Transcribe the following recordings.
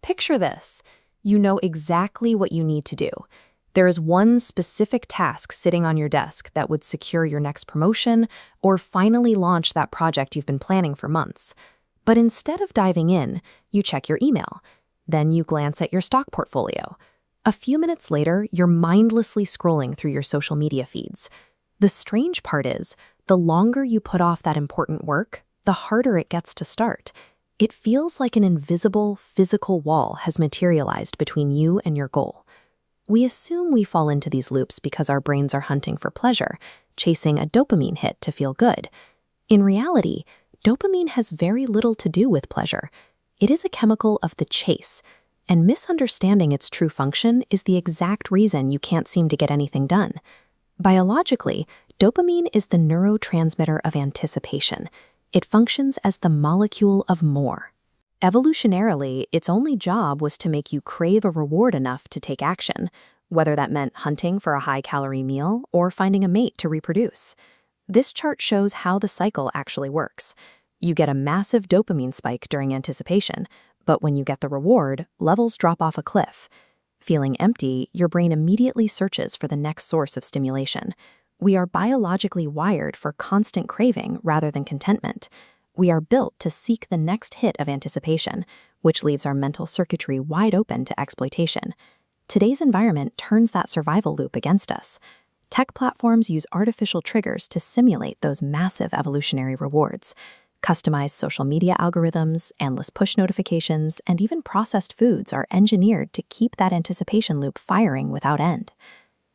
Picture this. You know exactly what you need to do. There is one specific task sitting on your desk that would secure your next promotion or finally launch that project you've been planning for months. But instead of diving in, you check your email. Then you glance at your stock portfolio. A few minutes later, you're mindlessly scrolling through your social media feeds. The strange part is, the longer you put off that important work, the harder it gets to start. It feels like an invisible, physical wall has materialized between you and your goal. We assume we fall into these loops because our brains are hunting for pleasure, chasing a dopamine hit to feel good. In reality, dopamine has very little to do with pleasure. It is a chemical of the chase, and misunderstanding its true function is the exact reason you can't seem to get anything done. Biologically, dopamine is the neurotransmitter of anticipation. It functions as the molecule of more. Evolutionarily, its only job was to make you crave a reward enough to take action, whether that meant hunting for a high-calorie meal or finding a mate to reproduce. This chart shows how the cycle actually works. You get a massive dopamine spike during anticipation, but when you get the reward, levels drop off a cliff. Feeling empty, your brain immediately searches for the next source of stimulation. We are biologically wired for constant craving rather than contentment. We are built to seek the next hit of anticipation, which leaves our mental circuitry wide open to exploitation. Today's environment turns that survival loop against us. Tech platforms use artificial triggers to simulate those massive evolutionary rewards. Customized social media algorithms, endless push notifications, and even processed foods are engineered to keep that anticipation loop firing without end.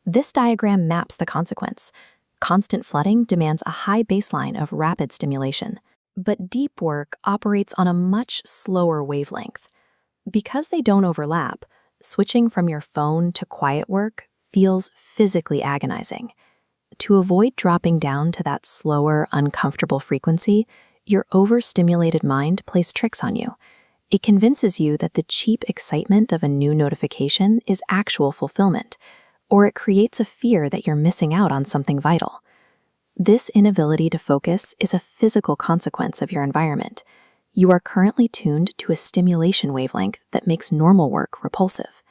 This diagram maps the consequence. Constant flooding demands a high baseline of rapid stimulation. But deep work operates on a much slower wavelength. Because they don't overlap, switching from your phone to quiet work feels physically agonizing. To avoid dropping down to that slower, uncomfortable frequency, your overstimulated mind plays tricks on you. It convinces you that the cheap excitement of a new notification is actual fulfillment, or it creates a fear that you're missing out on something vital. This inability to focus is a physical consequence of your environment. You are currently tuned to a stimulation wavelength that makes normal work repulsive.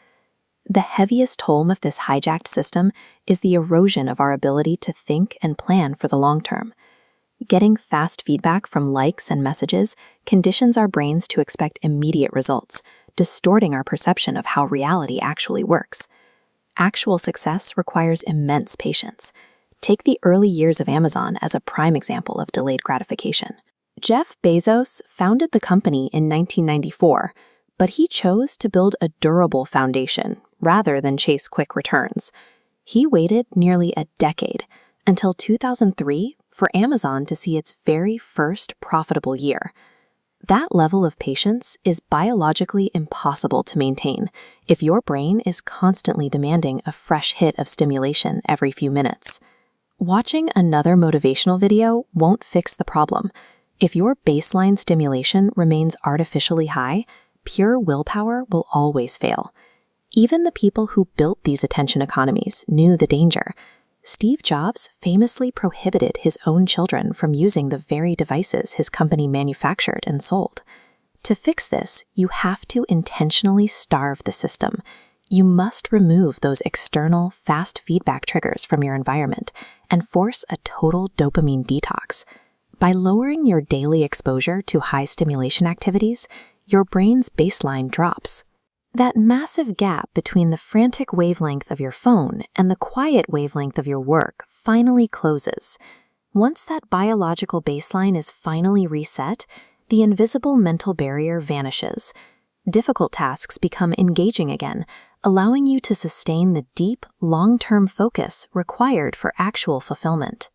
The heaviest toll of this hijacked system is the erosion of our ability to think and plan for the long term. Getting fast feedback from likes and messages conditions our brains to expect immediate results, distorting our perception of how reality actually works. Actual success requires immense patience. Take the early years of Amazon as a prime example of delayed gratification. Jeff Bezos founded the company in 1994, but he chose to build a durable foundation rather than chase quick returns. He waited nearly a decade, until 2003, for Amazon to see its very first profitable year. That level of patience is biologically impossible to maintain if your brain is constantly demanding a fresh hit of stimulation every few minutes. Watching another motivational video won't fix the problem. If your baseline stimulation remains artificially high, pure willpower will always fail. Even the people who built these attention economies knew the danger. Steve Jobs famously prohibited his own children from using the very devices his company manufactured and sold. To fix this, you have to intentionally starve the system. You must remove those external, fast feedback triggers from your environment and force a total dopamine detox. By lowering your daily exposure to high stimulation activities, your brain's baseline drops. That massive gap between the frantic wavelength of your phone and the quiet wavelength of your work finally closes. Once that biological baseline is finally reset, the invisible mental barrier vanishes. Difficult tasks become engaging again, allowing you to sustain the deep, long-term focus required for actual fulfillment.